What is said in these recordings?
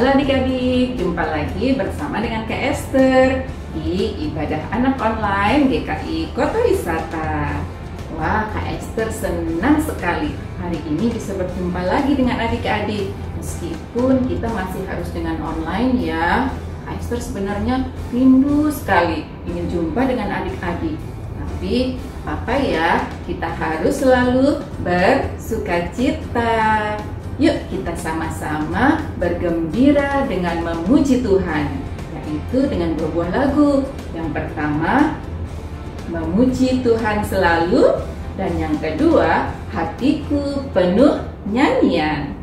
Halo adik-adik, jumpa lagi bersama dengan Kak Esther di Ibadah Anak Online GKI Kota Wisata. Wah, Kak Esther senang sekali hari ini bisa berjumpa lagi dengan adik-adik. Meskipun kita masih harus dengan online ya, Kak Esther sebenarnya rindu sekali ingin jumpa dengan adik-adik. Tapi apa ya, kita harus selalu bersukacita. Yuk kita sama-sama bergembira dengan memuji Tuhan, yaitu dengan dua buah lagu. Yang pertama, memuji Tuhan selalu, dan yang kedua, hatiku penuh nyanyian.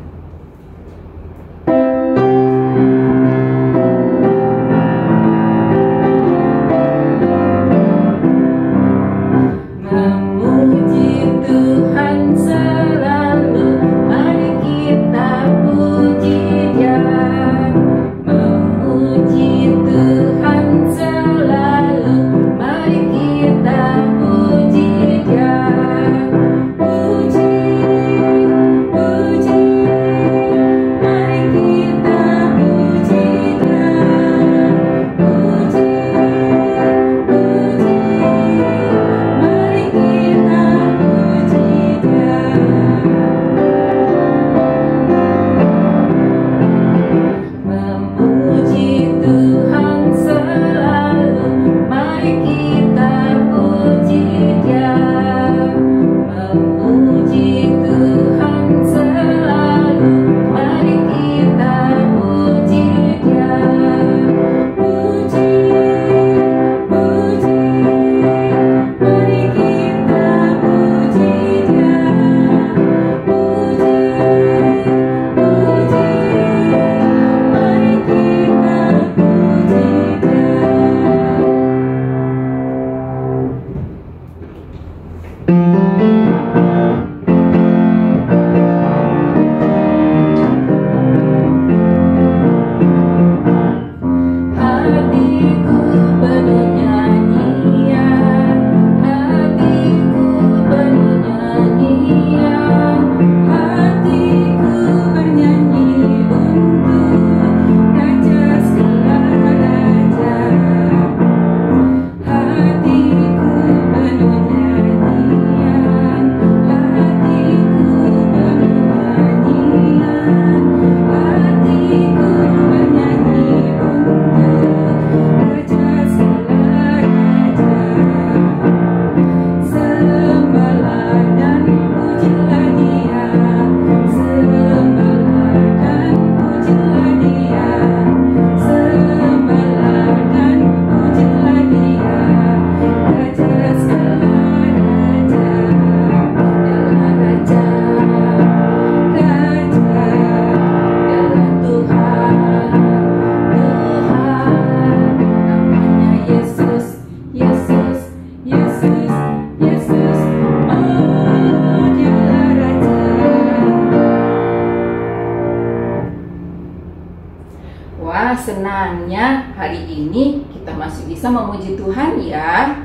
Wah, senangnya hari ini kita masih bisa memuji Tuhan ya.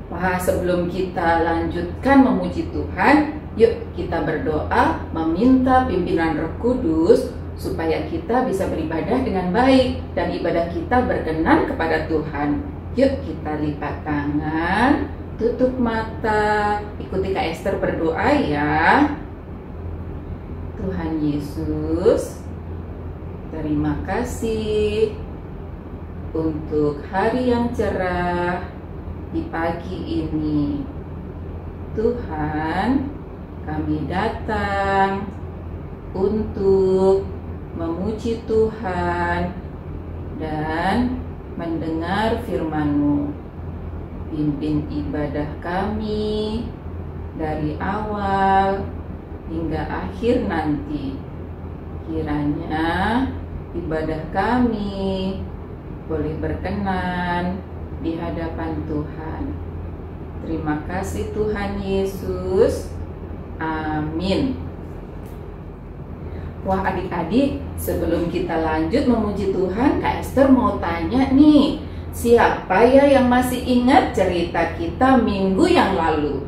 Wah, sebelum kita lanjutkan memuji Tuhan, yuk kita berdoa meminta pimpinan Roh Kudus supaya kita bisa beribadah dengan baik dan ibadah kita berkenan kepada Tuhan. Yuk kita lipat tangan, tutup mata, ikuti Kak Esther berdoa ya. Tuhan Yesus, terima kasih untuk hari yang cerah di pagi ini. Tuhan, kami datang untuk memuji Tuhan dan mendengar firman-Mu. Pimpin ibadah kami dari awal hingga akhir nanti. Kiranya ibadah kami boleh berkenan di hadapan Tuhan. Terima kasih Tuhan Yesus. Amin. Wah adik-adik, sebelum kita lanjut memuji Tuhan, Kak Esther mau tanya nih, siapa ya yang masih ingat cerita kita minggu yang lalu?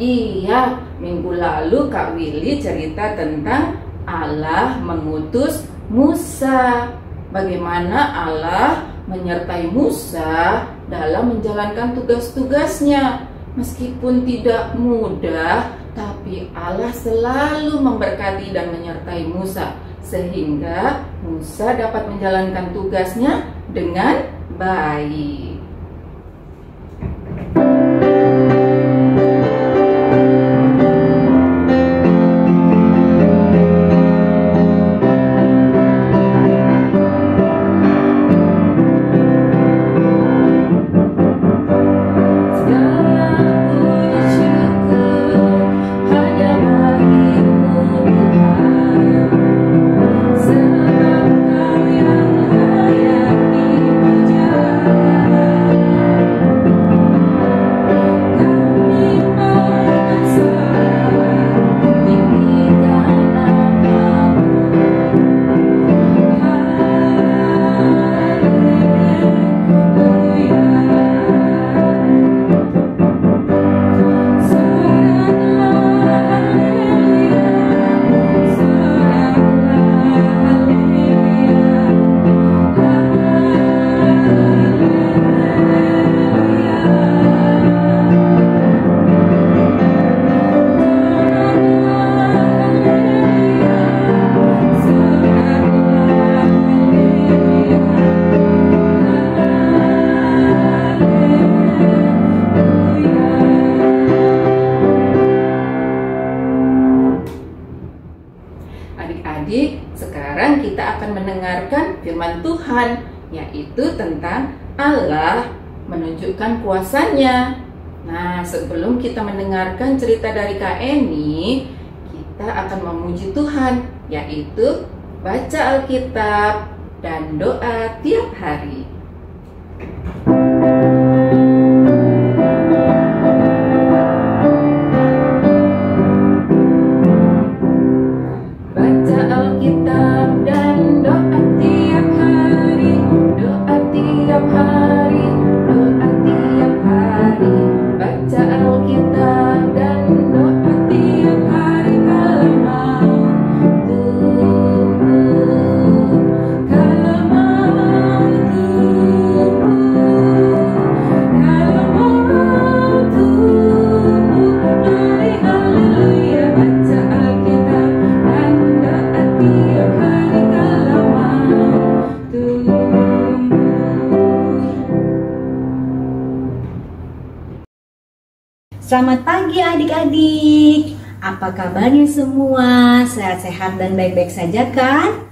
Iya, minggu lalu Kak Willy cerita tentang Allah mengutus Musa. Bagaimana Allah menyertai Musa dalam menjalankan tugas-tugasnya. Meskipun tidak mudah, tapi Allah selalu memberkati dan menyertai Musa, sehingga Musa dapat menjalankan tugasnya dengan baik. Adik-adik, sekarang kita akan mendengarkan firman Tuhan, yaitu tentang Allah menunjukkan kuasanya. Nah, sebelum kita mendengarkan cerita dari Kak Eni, kita akan memuji Tuhan, yaitu baca Alkitab dan doa tiap hari. Selamat pagi adik-adik. Apa kabarnya semua? Sehat-sehat dan baik-baik saja kan?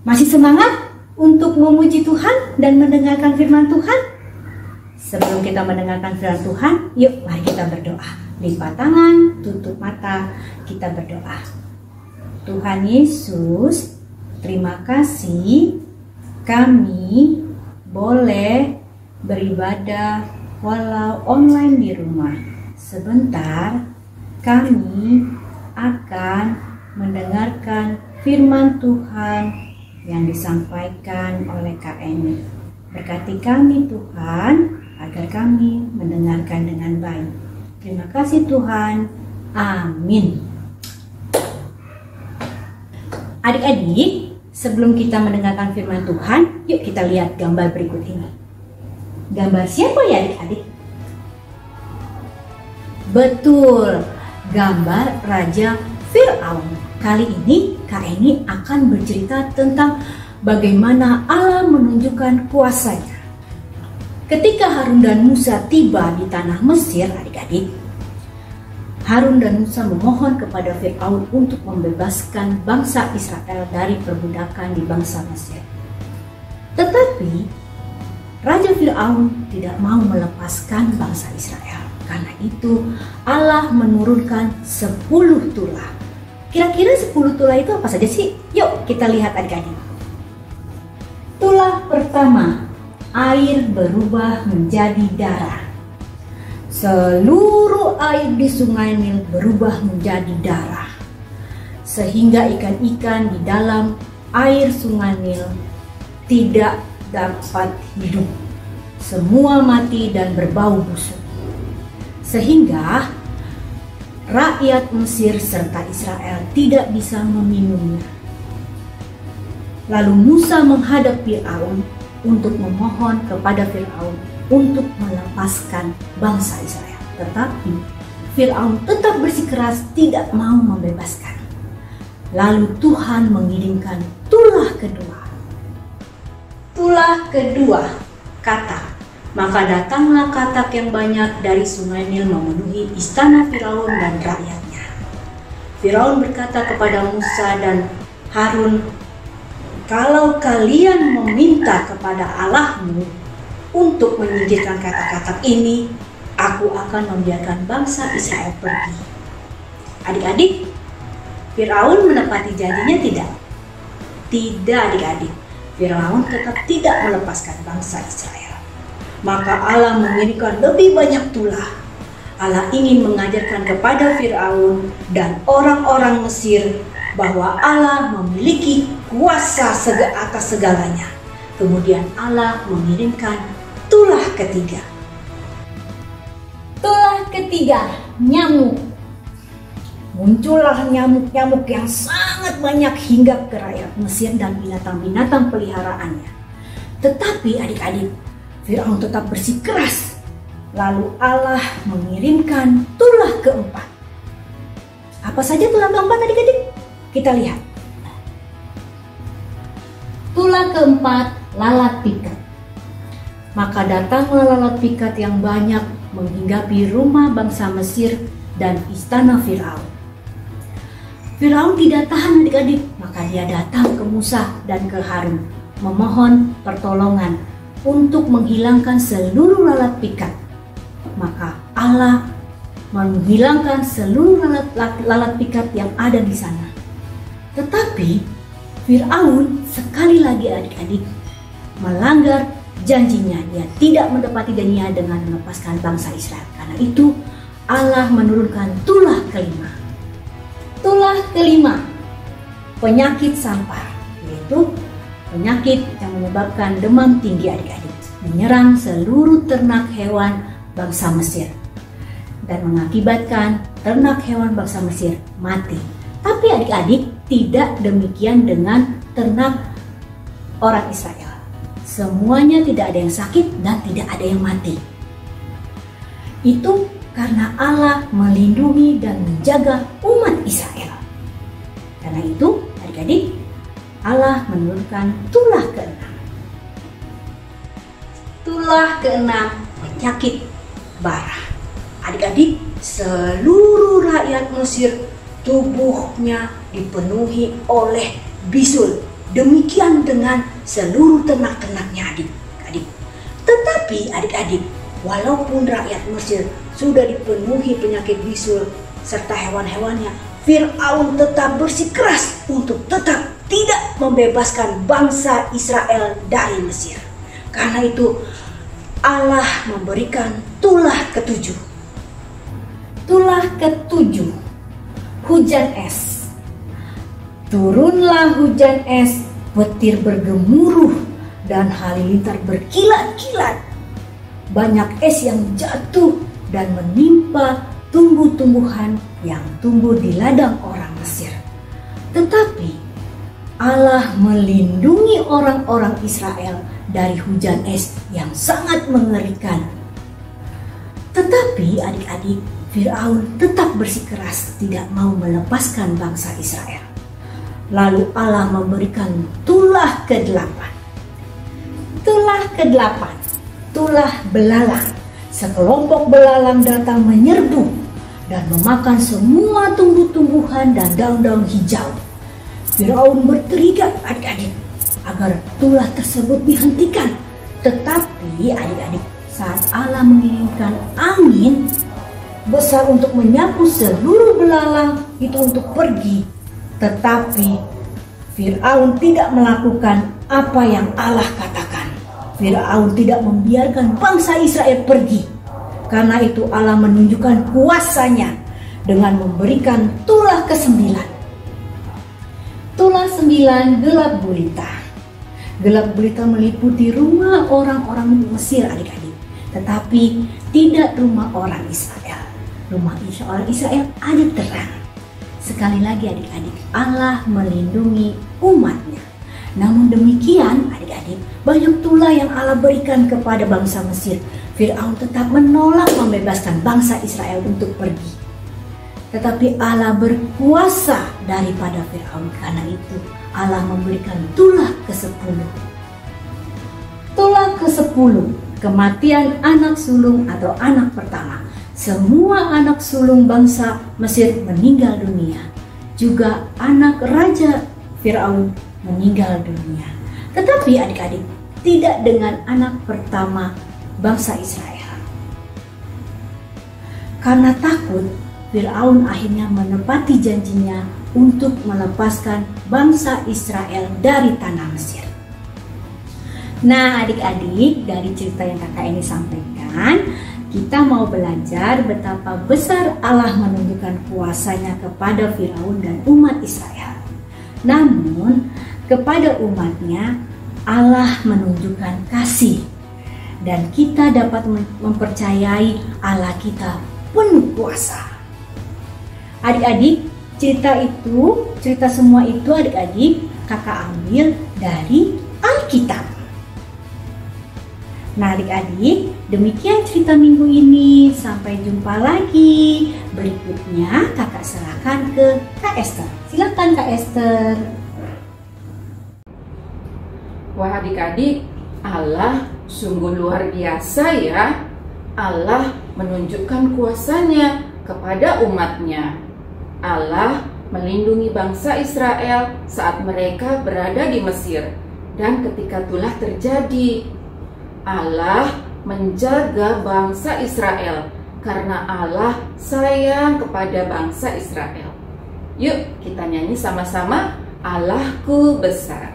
Masih semangat untuk memuji Tuhan dan mendengarkan firman Tuhan? Sebelum kita mendengarkan firman Tuhan, yuk mari kita berdoa. Lipat tangan, tutup mata, kita berdoa. Tuhan Yesus, terima kasih kami boleh beribadah walau online di rumah. Sebentar kami akan mendengarkan firman Tuhan yang disampaikan oleh Kak Eni. Berkati kami Tuhan, agar kami mendengarkan dengan baik. Terima kasih Tuhan. Amin. Adik-adik, sebelum kita mendengarkan firman Tuhan, yuk kita lihat gambar berikut ini. Gambar siapa ya adik-adik? Betul, gambar Raja Fir'aun. Kali ini Kak Eni akan bercerita tentang bagaimana Allah menunjukkan kuasanya. Ketika Harun dan Musa tiba di tanah Mesir, adik-adik, Harun dan Musa memohon kepada Fir'aun untuk membebaskan bangsa Israel dari perbudakan di bangsa Mesir. Tetapi Raja Fir'aun tidak mau melepaskan bangsa Israel. Karena itu Allah menurunkan 10 tulah. Kira-kira 10 tulah itu apa saja sih? Yuk kita lihat adik-adik. Tulah pertama, air berubah menjadi darah. Seluruh air di sungai Nil berubah menjadi darah. Sehingga ikan-ikan di dalam air sungai Nil tidak dapat hidup. Semua mati dan berbau busuk. Sehingga rakyat Mesir serta Israel tidak bisa meminumnya. Lalu Musa menghadap Fir'aun untuk memohon kepada Fir'aun untuk melepaskan bangsa Israel. Tetapi Fir'aun tetap bersikeras tidak mau membebaskan. Lalu Tuhan mengirimkan tulah kedua. Tulah kedua kata, maka datanglah katak yang banyak dari sungai Nil memenuhi istana Firaun dan rakyatnya. Firaun berkata kepada Musa dan Harun, "Kalau kalian meminta kepada Allahmu untuk menyingkirkan katak-katak ini, aku akan membiarkan bangsa Israel pergi." Adik-adik, Firaun menepati janjinya tidak? Tidak, adik-adik. Firaun tetap tidak melepaskan bangsa Israel. Maka Allah mengirimkan lebih banyak tulah. Allah ingin mengajarkan kepada Firaun dan orang-orang Mesir bahwa Allah memiliki kuasa atas segalanya. Kemudian Allah mengirimkan tulah ketiga. Tulah ketiga, nyamuk. Muncullah nyamuk-nyamuk yang sangat banyak hingga ke rakyat Mesir dan binatang-binatang peliharaannya. Tetapi adik-adik, Firaun tetap bersikeras. Lalu Allah mengirimkan tulah keempat. Apa saja tulah keempat adik-adik? Kita lihat. Tulah keempat, lalat pikat. Maka datanglah lalat pikat yang banyak menghinggapi rumah bangsa Mesir dan istana Firaun. Firaun tidak tahan adik-adik, maka dia datang ke Musa dan ke Harun memohon pertolongan untuk menghilangkan seluruh lalat pikat. Maka Allah menghilangkan seluruh lalat pikat yang ada di sana. Tetapi Firaun sekali lagi adik-adik melanggar janjinya. Dia tidak menepati janjinya dengan melepaskan bangsa Israel. Karena itu Allah menurunkan tulah kelima. Tulah kelima, penyakit sampar, yaitu penyakit yang menyebabkan demam tinggi adik-adik, menyerang seluruh ternak hewan bangsa Mesir dan mengakibatkan ternak hewan bangsa Mesir mati. Tapi adik-adik, tidak demikian dengan ternak orang Israel. Semuanya tidak ada yang sakit dan tidak ada yang mati. Itu karena Allah melindungi dan menjaga umat Israel. Karena itu, adik-adik, Allah menurunkan tulah keenam. Tulah keenam, penyakit bara. Adik-adik, seluruh rakyat Mesir tubuhnya dipenuhi oleh bisul. Demikian dengan seluruh ternak-ternaknya adik-adik. Tetapi adik-adik, walaupun rakyat Mesir sudah dipenuhi penyakit bisul serta hewan-hewannya, Firaun tetap bersikeras untuk tetap tidak membebaskan bangsa Israel dari Mesir. Karena itu Allah memberikan tulah ketujuh. Tulah ketujuh, hujan es. Turunlah hujan es, petir bergemuruh dan halilintar berkilat-kilat. Banyak es yang jatuh dan menimpa tumbuh-tumbuhan yang tumbuh di ladang orang Mesir. Tetapi Allah melindungi orang-orang Israel dari hujan es yang sangat mengerikan. Tetapi adik-adik, Firaun tetap bersikeras tidak mau melepaskan bangsa Israel. Lalu Allah memberikan tulah ke-8. Tulah ke-8, tulah belalang. Sekelompok belalang datang menyerbu dan memakan semua tumbuh-tumbuhan dan daun-daun hijau. Firaun berteriak adik-adik agar tulah tersebut dihentikan. Tetapi adik-adik, saat Allah mengirimkan angin besar untuk menyapu seluruh belalang itu untuk pergi, tetapi Firaun tidak melakukan apa yang Allah katakan. Firaun tidak membiarkan bangsa Israel pergi. Karena itu Allah menunjukkan kuasanya dengan memberikan tulah ke-9. Tulah 9, gelap gulita. Gelap gulita meliputi rumah orang-orang Mesir adik-adik, tetapi tidak rumah orang Israel. Rumah orang Israel ada terang. Sekali lagi adik-adik, Allah melindungi umatnya. Namun demikian, adik-adik, banyak tulah yang Allah berikan kepada bangsa Mesir. Firaun tetap menolak membebaskan bangsa Israel untuk pergi. Tetapi Allah berkuasa daripada Firaun. Karena itu Allah memberikan tulah ke-10. Tulah ke-10, kematian anak sulung atau anak pertama. Semua anak sulung bangsa Mesir meninggal dunia. Juga anak Raja Firaun meninggal dunia. Tetapi adik-adik, tidak dengan anak pertama bangsa Israel. Karena takut, Firaun akhirnya menepati janjinya untuk melepaskan bangsa Israel dari tanah Mesir. Nah, adik-adik, dari cerita yang kakak ini sampaikan, kita mau belajar betapa besar Allah menunjukkan kuasanya kepada Firaun dan umat Israel. Namun, kepada umatnya Allah menunjukkan kasih, dan kita dapat mempercayai Allah kita penuh kuasa. Adik-adik, cerita semua itu adik-adik kakak ambil dari Alkitab. Nah adik-adik, demikian cerita minggu ini. Sampai jumpa lagi. Berikutnya kakak serahkan ke Kak Esther. Silakan Kak Esther. Wah adik-adik, Allah sungguh luar biasa ya. Allah menunjukkan kuasanya kepada umatnya. Allah melindungi bangsa Israel saat mereka berada di Mesir. Dan ketika itulah terjadi, Allah menjaga bangsa Israel karena Allah sayang kepada bangsa Israel. Yuk kita nyanyi sama-sama, Allahku besar.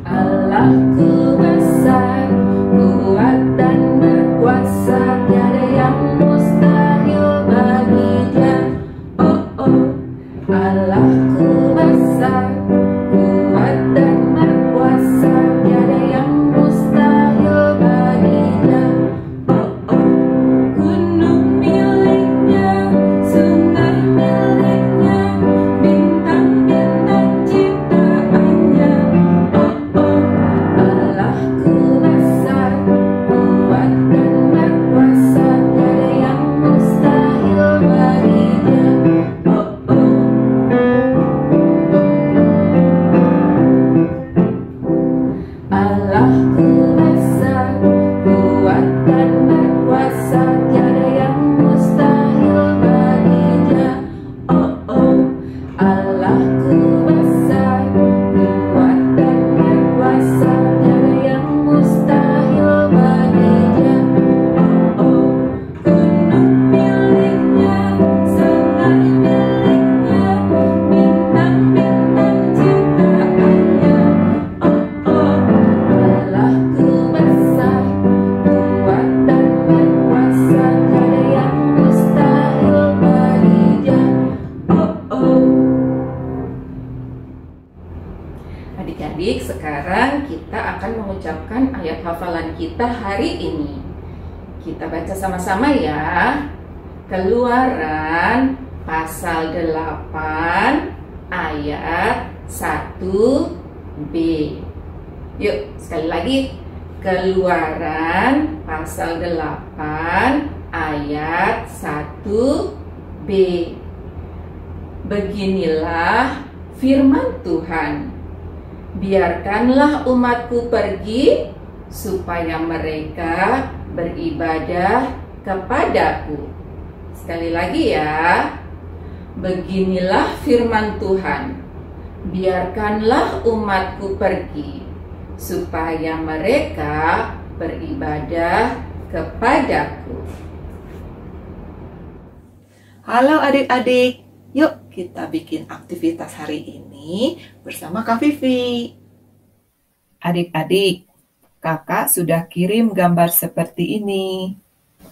Allahku besar, kuat dan berkuasa, tiada yang mustahil bagi Dia. Oh oh, Allahku besar, kuat dan berkuasa, tiada yang mustahil bagi Dia. Oh oh, gunung miliknya, sungai miliknya, bintang-bintang ciptaannya. Oh oh, Allahku besar, kuat dan berkuasa, tiada yang mustahil bagi Dia. Oh oh, Allahku besar, kuat dan berkuasa, tiada yang mustahil bagi Dia. Oh oh, Allahku besar, kuat dan berkuasa, tiada yang mustahil bagi Dia. Oh oh, gunung miliknya, sungai miliknya, bintang-bintang ciptaannya. Oh oh, Allahku besar, kuat dan berkuasa, tiada yang mustahil bagi Dia. Oh oh. Adik-adik, sekarang kita akan mengucapkan ayat hafalan kita hari ini. Kita baca sama-sama ya. Keluaran pasal 8 ayat 1b. Yuk, sekali lagi. Keluaran pasal 8 ayat 1b. Beginilah firman Tuhan. Biarkanlah umatku pergi supaya mereka beribadah kepadaku. Sekali lagi ya. Beginilah firman Tuhan. Biarkanlah umatku pergi supaya mereka beribadah kepadaku. Halo adik-adik, yuk kita bikin aktivitas hari ini bersama Kak Vivi. Adik-adik, kakak sudah kirim gambar seperti ini.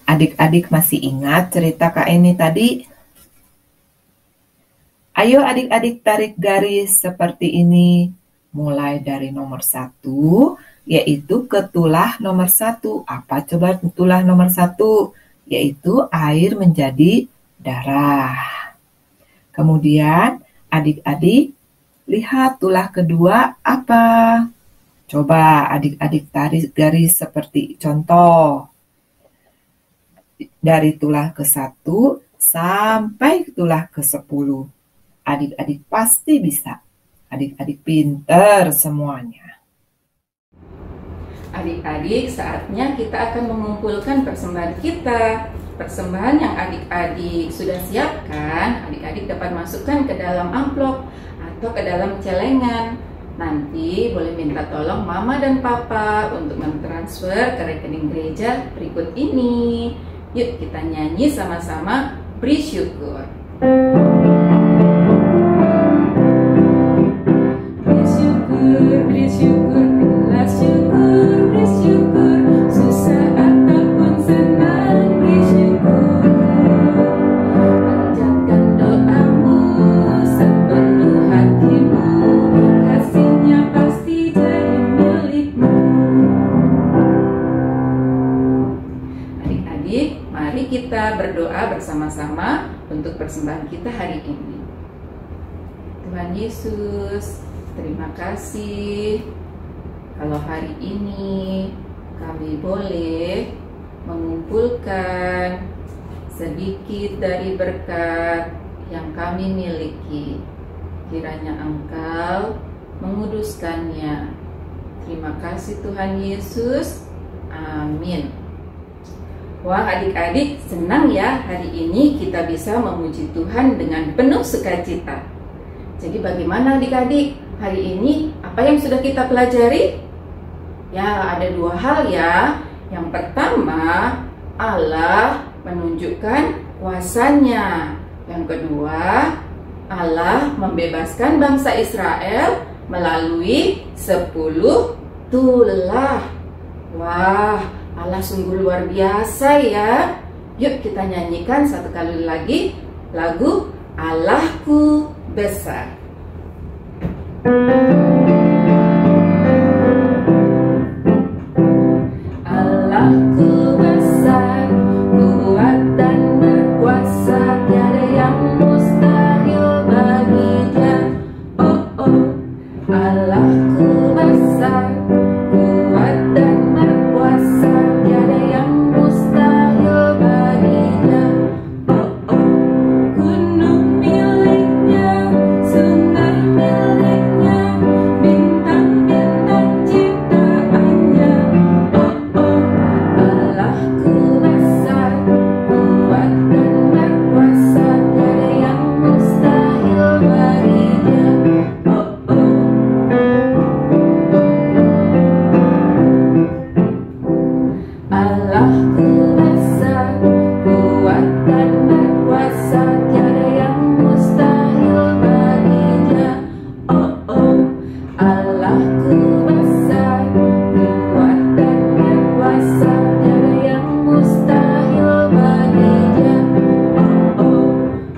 Adik-adik masih ingat cerita Kak Eni tadi? Ayo adik-adik tarik garis seperti ini. Mulai dari nomor 1, yaitu ke tulah nomor 1. Apa coba tulah nomor 1? Yaitu air menjadi darah. Kemudian adik-adik lihat tulah kedua apa? Coba adik-adik tarik garis seperti contoh. Dari tulah ke-1 sampai tulah ke-10. Adik-adik pasti bisa. Adik-adik pinter semuanya. Adik-adik, saatnya kita akan mengumpulkan persembahan kita. Persembahan yang adik-adik sudah siapkan, adik-adik dapat masukkan ke dalam amplop atau ke dalam celengan. Nanti boleh minta tolong mama dan papa untuk mentransfer ke rekening gereja berikut ini. Yuk kita nyanyi sama-sama beri syukur. Beri syukur, beri syukur, berilah syukur, beri syukur, susah ataupun senang beri syukur. Panjatkan doamu sepenuh hatimu, kasihnya pasti jadi milikmu. Adik-adik, mari kita berdoa bersama-sama untuk persembahan kita hari ini. Tuhan Yesus, terima kasih kalau hari ini kami boleh mengumpulkan sedikit dari berkat yang kami miliki. Kiranya Engkau menguduskannya. Terima kasih Tuhan Yesus. Amin. Wah, adik-adik, senang ya hari ini kita bisa memuji Tuhan dengan penuh sukacita. Jadi bagaimana adik-adik? Hari ini apa yang sudah kita pelajari? Ya, ada dua hal ya. Yang pertama, Allah menunjukkan kuasanya. Yang kedua, Allah membebaskan bangsa Israel melalui 10 tulah. Wah, Allah sungguh luar biasa ya. Yuk kita nyanyikan satu kali lagi lagu Allahku Besar. Allahku besar, kuat dan berkuasa, tiada yang mustahil baginya. Oh oh, Allahku besar, kuat dan berkuasa, tiada yang mustahil baginya. Oh oh, gunung miliknya, sungai miliknya, bintang-bintang ciptaannya. Oh oh, Allahku besar, kuat dan berkuasa, tiada yang mustahil baginya. Oh oh. Allahku besar, kuat dan berkuasa, tiada yang mustahil baginya. Oh oh, Allahku besar, kuat dan berkuasa, tiada yang mustahil baginya. Oh oh,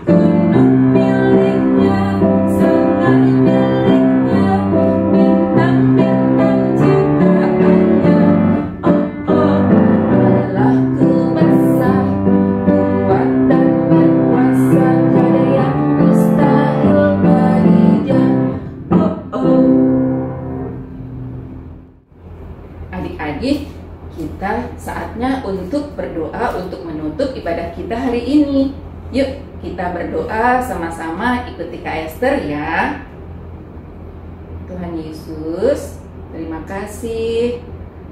gunung miliknya, sungai miliknya, bintang-bintang ciptaannya. Oh oh, Allahku besar, kuat dan berkuasa, tiada yang mustahil baginya. Oh oh. Adik-adik, kita saatnya untuk berdoa untuk menutup ibadah kita hari ini. Yuk kita berdoa sama-sama, ikuti Kak Esther ya. Tuhan Yesus, terima kasih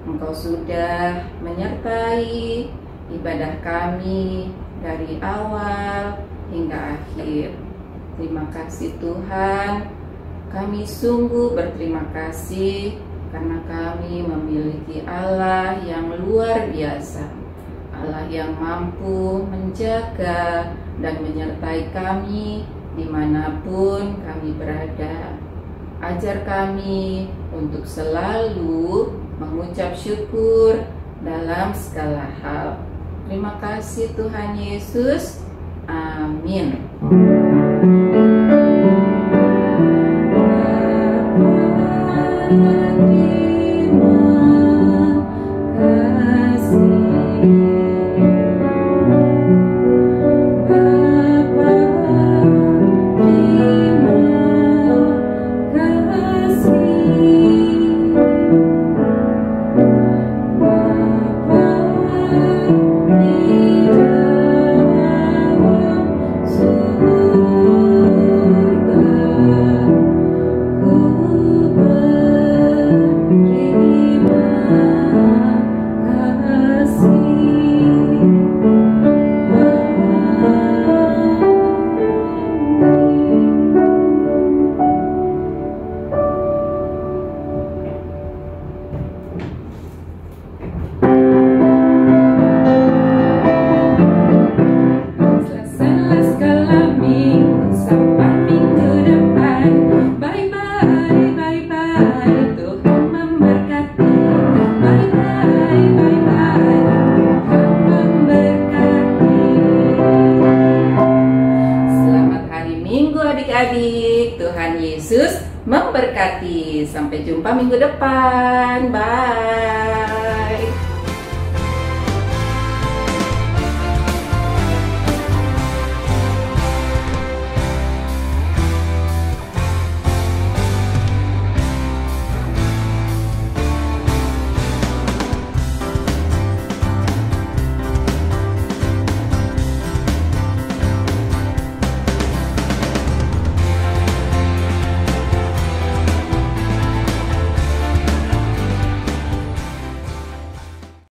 Engkau sudah menyertai ibadah kami dari awal hingga akhir. Terima kasih Tuhan, kami sungguh berterima kasih karena kami memiliki Allah yang luar biasa, Allah yang mampu menjaga dan menyertai kami dimanapun kami berada. Ajar kami untuk selalu mengucap syukur dalam segala hal. Terima kasih Tuhan Yesus. Amin. Terima kasih. Sampai jumpa minggu depan. Bye.